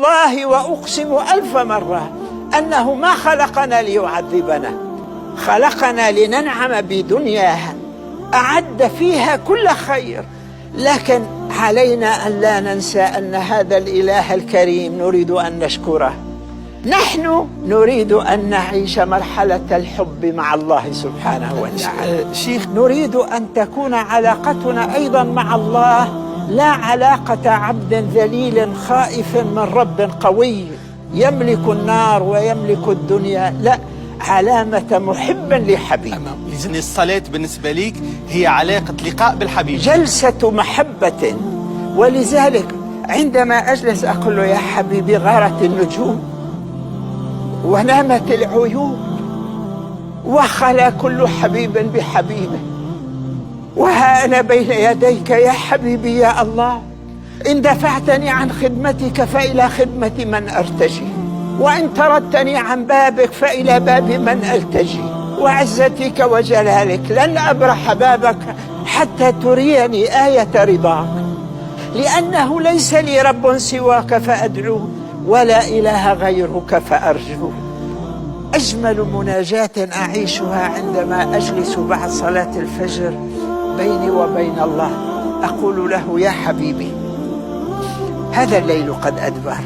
والله وأقسم 1000 مرة أنه ما خلقنا ليعذبنا، خلقنا لننعم بدنياها، أعد فيها كل خير. لكن علينا أن لا ننسى أن هذا الإله الكريم نريد أن نشكره. نحن نريد أن نعيش مرحلة الحب مع الله سبحانه وتعالى. شيخ، نريد أن تكون علاقتنا أيضا مع الله لا علاقة عبد ذليل خائف من رب قوي يملك النار ويملك الدنيا، لا، علامة محب لحبيب. إذن الصلاة بالنسبة ليك هي علاقة لقاء بالحبيب، جلسة محبة. ولذلك عندما أجلس أقول له: يا حبيبي، غارت النجوم ونامت العيون وخلا كل حبيب بحبيبه، وها أنا بين يديك يا حبيبي يا الله. إن دفعتني عن خدمتك فإلى خدمة من أرتجي، وإن طردتني عن بابك فإلى باب من ألتجي، وعزتك وجلالك لن أبرح بابك حتى تريني آية رضاك، لأنه ليس لي رب سواك فأدعوه ولا إله غيرك فأرجوه. أجمل مناجاة أعيشها عندما أجلس بعد صلاة الفجر بيني وبين الله، أقول له: يا حبيبي، هذا الليل قد أدبر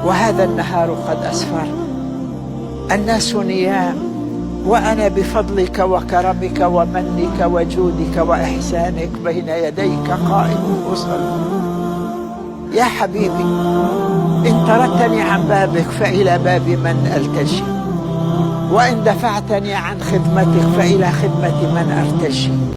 وهذا النهار قد أسفر، الناس نيام وأنا بفضلك وكرمك ومنك وجودك وإحسانك بين يديك قائم أصلي. يا حبيبي، إن طردتني عن بابك فإلى باب من ألتجي، وإن دفعتني عن خدمتك فإلى خدمة من أرتجي.